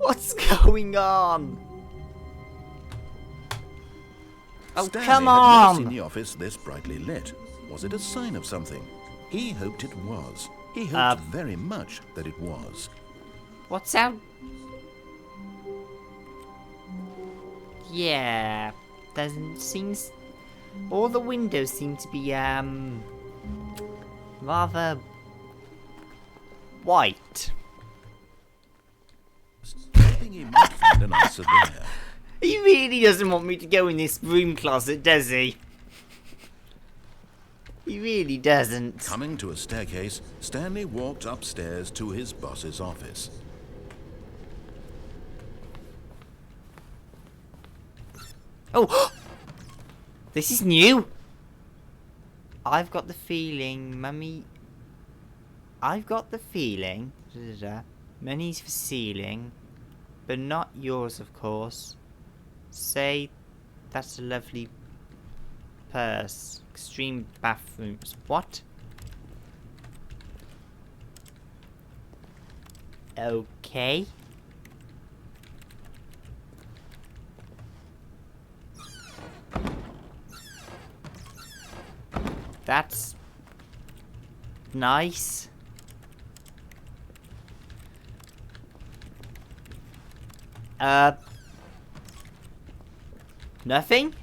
What's going on? Oh, Stanley come had never seen on! the office this brightly lit. Was it a sign of something? He hoped it was. He hoped very much that it was. What's out? Yeah, seems all the windows seem to be rather white. Hoping he might find an answer there. He really doesn't want me to go in this broom closet, does he? He really doesn't. Coming to a staircase, Stanley walked upstairs to his boss's office. Oh! This is new! I've got the feeling, Mummy... I've got the feeling... Money's for ceiling, but not yours, of course. Say, that's a lovely purse. Extreme bathrooms. What? Okay. That's nice. Nothing?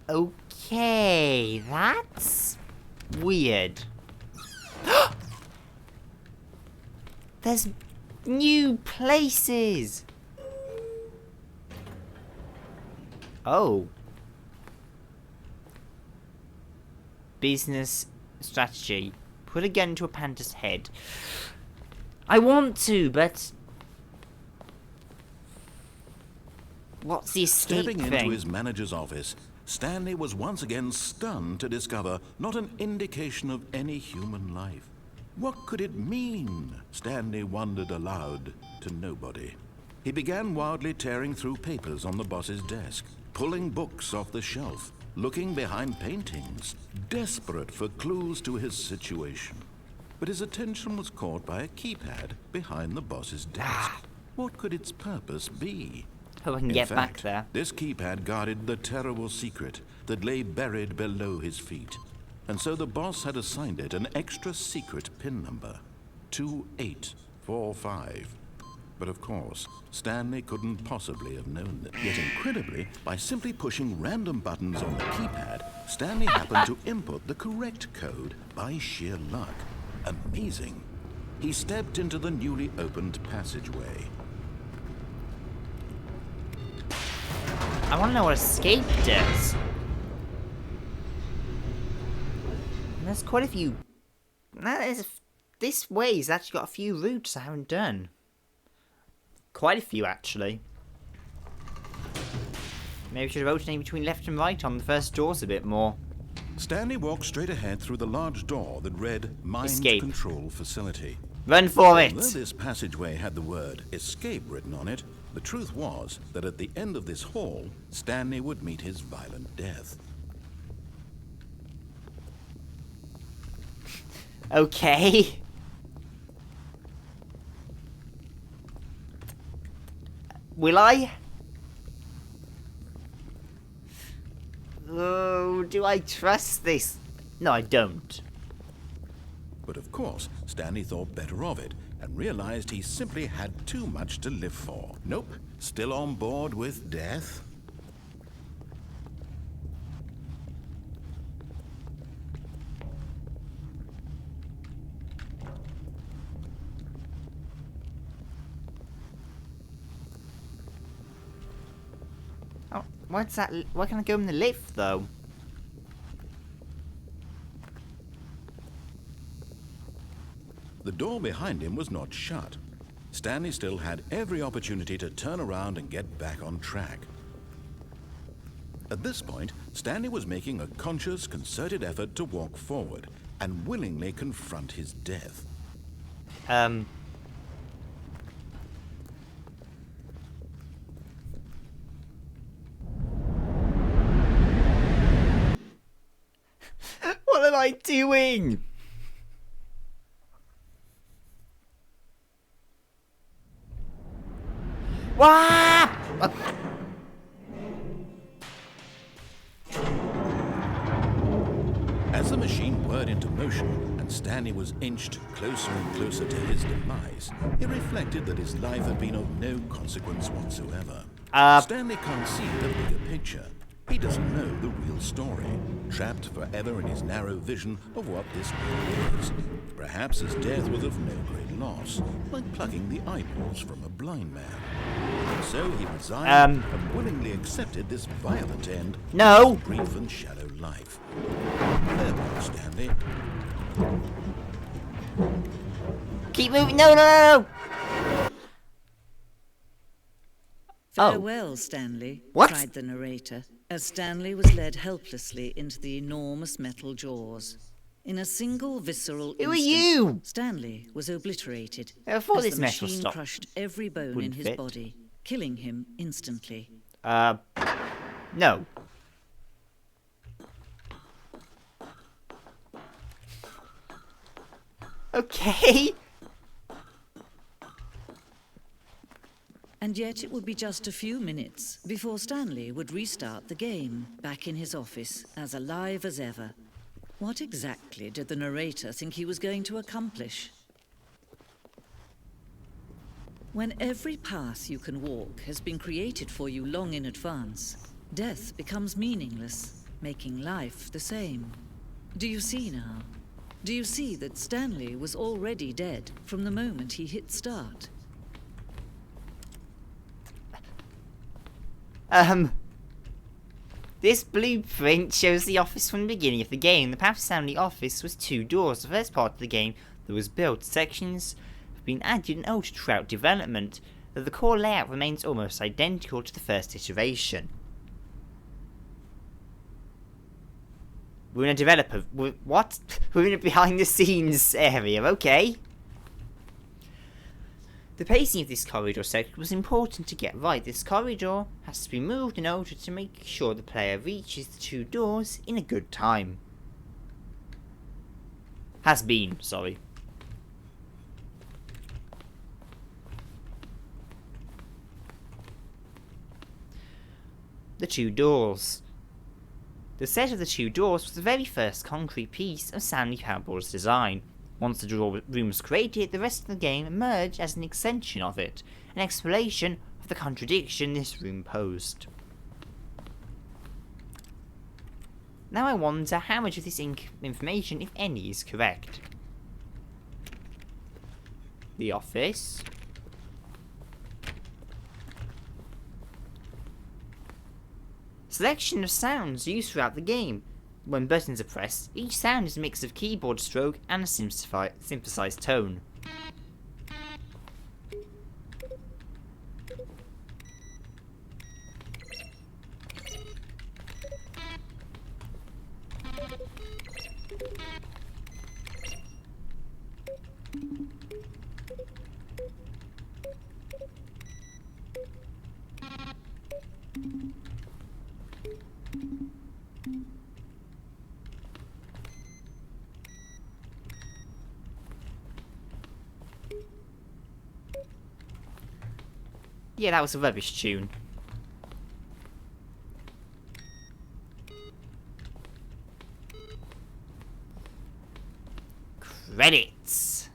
Okay, that's weird. There's new places. Oh. Business strategy. Put a gun to a panda's head. I want to, but... What's the escape Stepping thing? into his manager's office, Stanley was once again stunned to discover not an indication of any human life. What could it mean? Stanley wondered aloud to nobody. He began wildly tearing through papers on the boss's desk, pulling books off the shelf, looking behind paintings, desperate for clues to his situation. But his attention was caught by a keypad behind the boss's desk. What could its purpose be? Hope I can get back there. This keypad guarded the terrible secret that lay buried below his feet. And so the boss had assigned it an extra secret PIN number, 2845. But of course, Stanley couldn't possibly have known that. Yet incredibly, by simply pushing random buttons on the keypad, Stanley happened to input the correct code by sheer luck. Amazing. He stepped into the newly opened passageway. I want to know what escape does. And there's quite a few... This way's actually got a few routes I haven't done. Quite a few, actually. Maybe I should have alternated between left and right on the first doors a bit more. Stanley walked straight ahead through the large door that read Mind Escape. Control Facility. Run for it! Although this passageway had the word escape written on it, the truth was that at the end of this hall, Stanley would meet his violent death. Okay. Will I? Oh, do I trust this? No, I don't. But of course, Stanley thought better of it and realized he simply had too much to live for. Nope, still on board with death. Oh, what's that? Why can't I go in the lift, though? The door behind him was not shut. Stanley still had every opportunity to turn around and get back on track. At this point, Stanley was making a conscious, concerted effort to walk forward and willingly confront his death. What am I doing? Wah! As the machine whirred into motion and Stanley was inched closer and closer to his demise, he reflected that his life had been of no consequence whatsoever. Stanley can't see the bigger picture. He doesn't know the real story, trapped forever in his narrow vision of what this world is. Perhaps his death was of no great loss, like plucking the eyeballs from a blind man. So he resigned and willingly accepted this violent end No! of his brief and shallow life. Farewell, Stanley. Keep moving. No, no, no, no! Farewell, Stanley, What? cried the narrator, as Stanley was led helplessly into the enormous metal jaws. In a single visceral Who are instant, you? Stanley was obliterated I thought as this the metal machine stuff crushed every bone in wouldn't his fit. body, killing him instantly. No. Okay. And yet it would be just a few minutes before Stanley would restart the game, back in his office, as alive as ever. What exactly did the narrator think he was going to accomplish? When every path you can walk has been created for you long in advance, death becomes meaningless, making life the same. Do you see now? Do you see that Stanley was already dead from the moment he hit start? This blueprint shows the office from the beginning of the game. The path to Stanley office was 2 doors. The first part of the game that was built. Sections have been added and altered throughout development, though the core layout remains almost identical to the first iteration. We're in a developer... What? We're in a behind-the-scenes area, okay. The pacing of this corridor section was important to get right. This corridor has to be moved in order to make sure the player reaches the 2 doors in a good time. Has been, sorry. The 2 doors. The set of the 2 doors was the very first concrete piece of Stanley Parable's design. Once the door room was created, the rest of the game emerged as an extension of it, an explanation of the contradiction this room posed. Now I wonder how much of this information, if any, is correct. The office. Selection of sounds used throughout the game. When buttons are pressed, each sound is a mix of keyboard stroke and a synthesized tone. Yeah, that was a rubbish tune. Credits.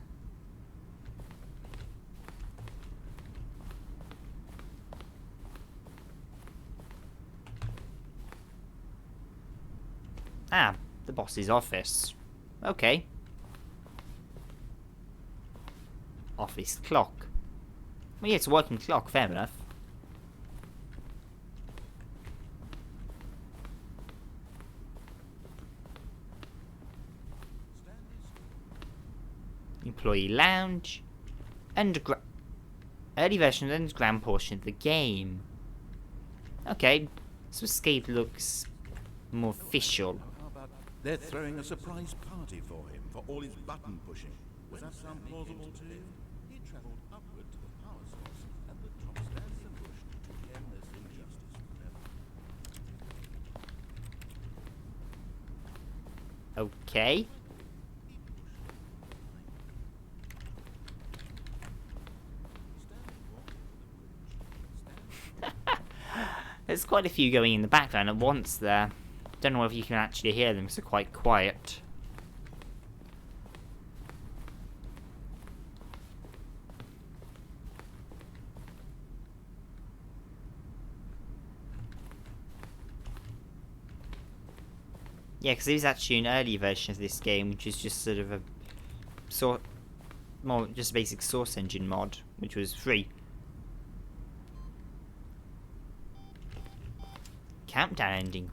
Ah, the boss's office. Okay. Office clock. Well, yeah, it's a working clock, fair enough. Employee lounge. Early version of the underground portion of the game. Okay, so escape looks more official. How about they're throwing a surprise party for him for all his button pushing? Does that sound plausible to you? He travelled upward to the power source and the top stands ambushed to end this injustice forever. Okay. There's quite a few going in the background at once there. Don't know if you can actually hear them because they're quite quiet. Yeah, because there's actually an early version of this game, which is just sort of a more just a basic Source Engine mod, which was free. Countdown ending.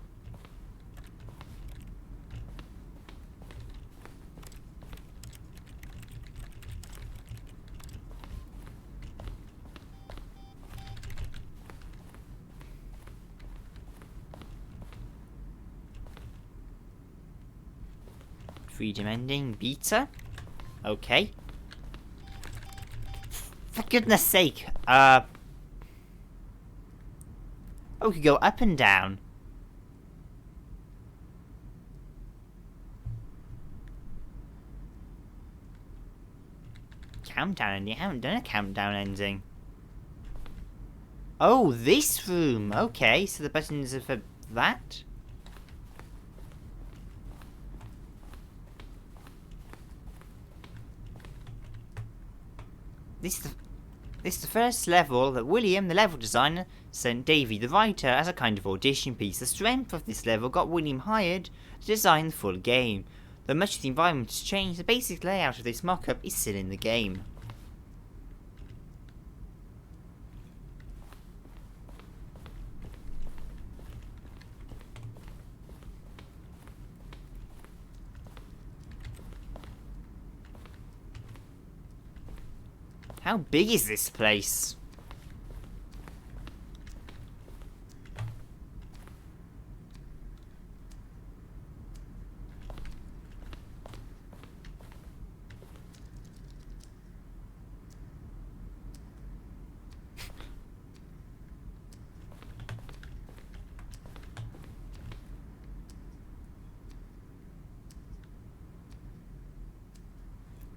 Freedom ending. Beta? Okay. For goodness sake. Oh, we could go up and down. Countdown ending? I haven't done a countdown ending. Oh, this room. Okay, so the buttons are for that? This is the first level that William, the level designer, sent Davey, the writer, as a kind of audition piece. The strength of this level got William hired to design the full game. Though much of the environment has changed, the basic layout of this mock-up is still in the game. How big is this place?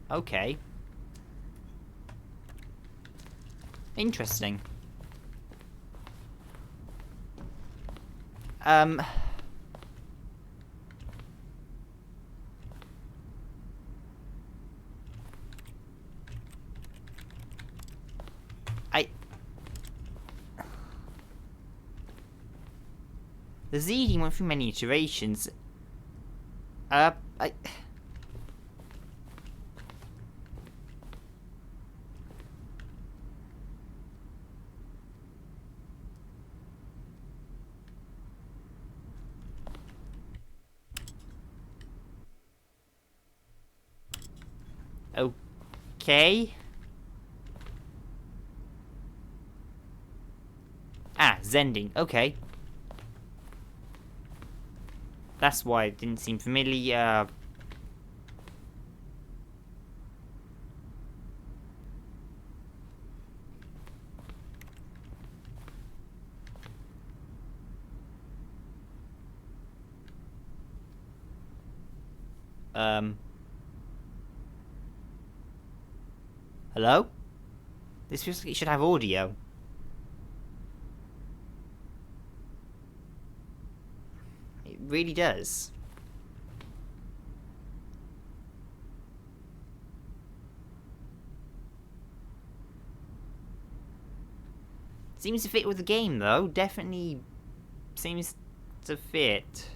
Okay. Interesting. The ZD went through many iterations. Okay. Zending. Okay. That's why it didn't seem familiar. Hello? This feels like it should have audio. It really does. Seems to fit with the game, though. Definitely seems to fit.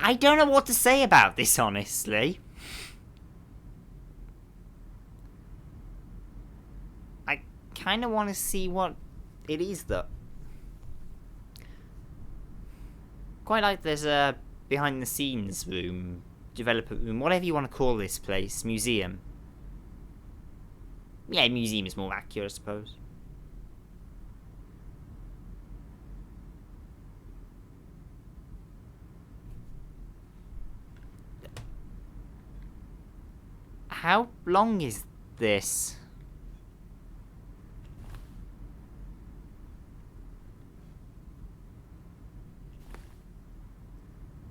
I don't know what to say about this, honestly. I kind of want to see what it is, though. Quite like there's a behind-the-scenes room, developer room, whatever you want to call this place, museum. Yeah, museum is more accurate, I suppose. How long is this?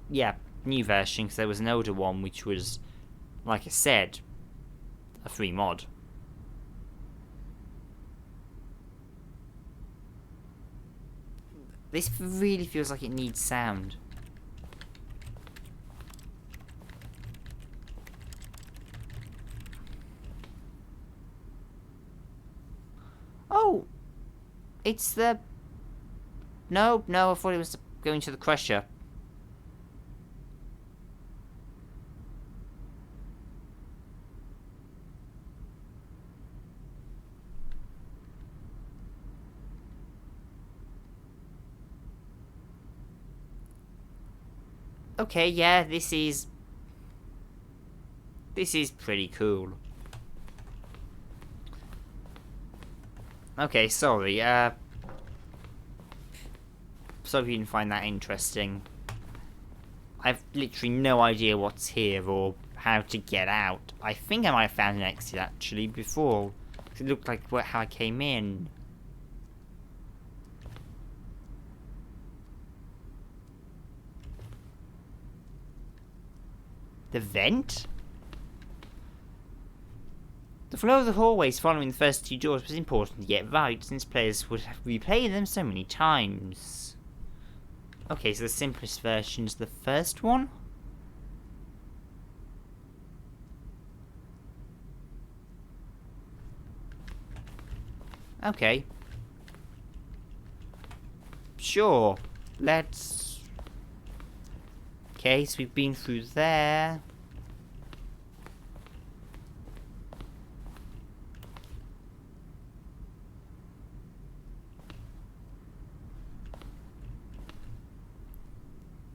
yeah, new version, because there was an older one which was, like I said, a free mod. This really feels like it needs sound. Oh! It's the... No, I thought it was going to the Crusher. Okay, yeah, this is pretty cool. Okay, sorry, sorry if you didn't find that interesting. I've literally no idea what's here or how to get out. I think I might have found an exit actually before. It looked like how I came in. The vent? The flow of the hallways following the first two doors was important to get right, since players would have replayed them so many times. Okay, so the simplest version is the first one? Okay. Sure. Let's... Okay, so we've been through there.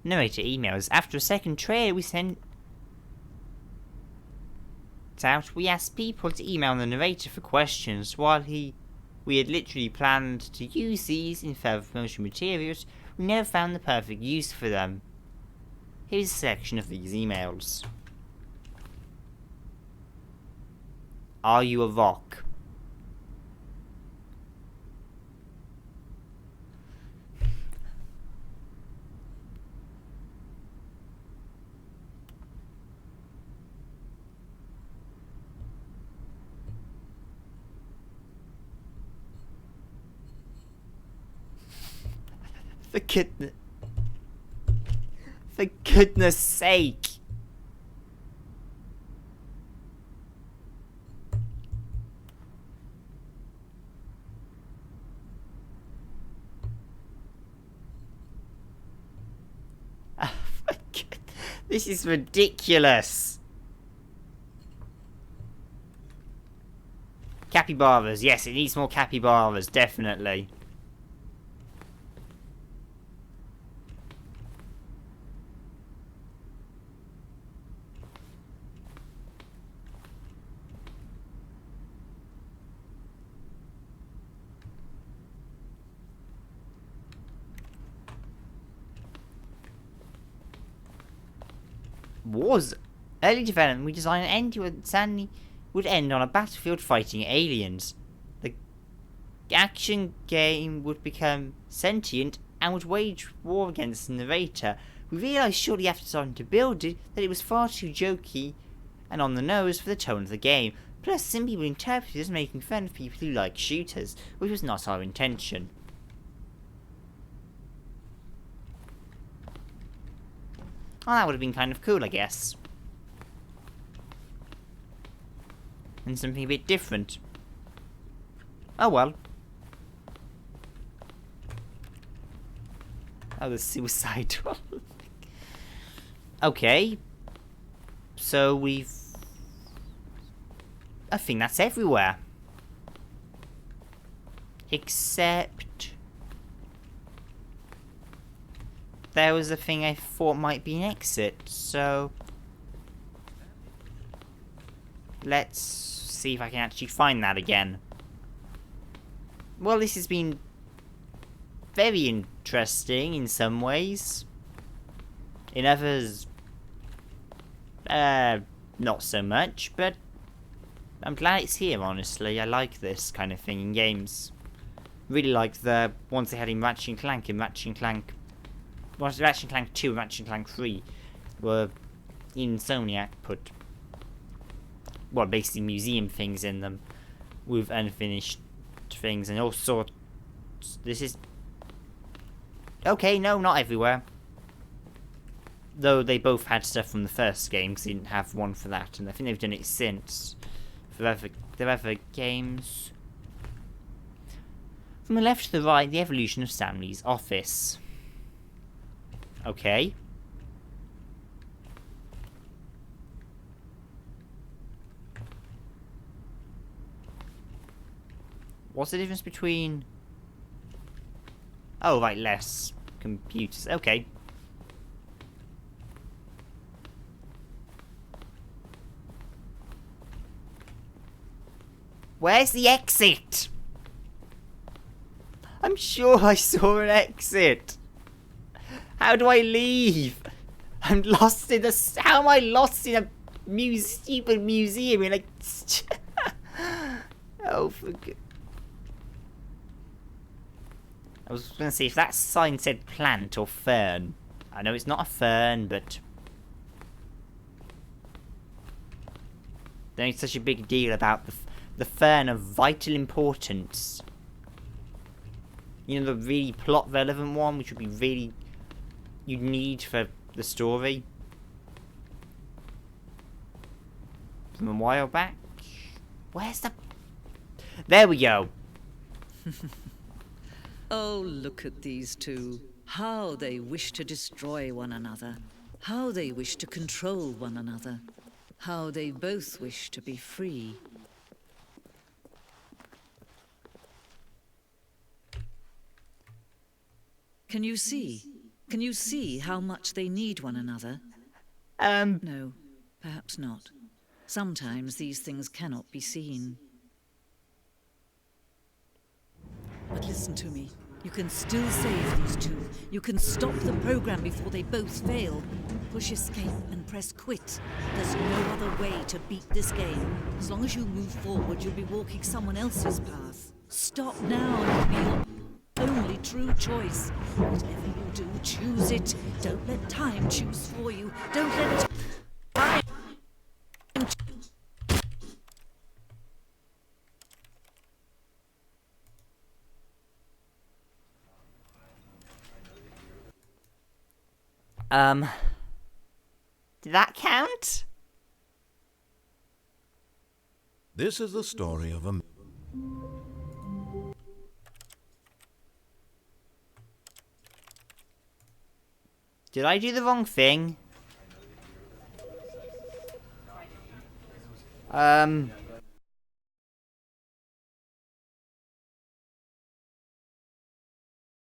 Narrator emails. After a second trailer we sent out, we asked people to email the narrator for questions. While we had literally planned to use these in further promotional materials, we never found the perfect use for them. Here's a selection of these emails. Are you a rock? For goodness sake. This is ridiculous. Capybaras. Yes, it needs more capybaras, definitely. Was early development, we designed an end to it. Stanley would end on a battlefield fighting aliens. The action game would become sentient and would wage war against the narrator. We realised shortly after starting to build it that it was far too jokey and on the nose for the tone of the game. Plus, some people interpreted it as making fun of people who like shooters, which was not our intention. Well, that would have been kind of cool, I guess. And something a bit different. Oh well. Oh, the suicide one. Okay. So we've... I think that's everywhere. Except... there was a thing I thought might be an exit, so... let's see if I can actually find that again. Well, this has been very interesting in some ways. In others, not so much, but I'm glad it's here, honestly. I like this kind of thing in games. Really like the ones they had in Ratchet and Clank Ratchet and Clank 2 and Ratchet and Clank 3 were Insomniac put, well, basically museum things in them with unfinished things and all sorts. This is okay. No, not everywhere. Though they both had stuff from the first game, because they didn't have one for that, and I think they've done it since for their other games. From the left to the right, the evolution of Stanley's office. Okay. What's the difference between... Oh, right, less computers. Okay. Where's the exit? I'm sure I saw an exit. How do I leave? I'm lost in a... How am I lost in a stupid museum in a... Oh, for good... I was going to see if that sign said plant or fern. I know it's not a fern, but... There ain't such a big deal about the fern of vital importance. You know, the really plot relevant one, which would be really... you'd need for the story. From a while back. Where's the... There we go. Oh, look at these two. How they wish to destroy one another. How they wish to control one another. How they both wish to be free. Can you see? Can you see how much they need one another? No, perhaps not. Sometimes these things cannot be seen. But listen to me. You can still save these two. You can stop the program before they both fail. Push escape and press quit. There's no other way to beat this game. As long as you move forward, you'll be walking someone else's path. Stop now and it'll be your only true choice. Whatever you do, choose it. Don't let time choose for you. Don't let time... Did that count? This is the story of a... Did I do the wrong thing?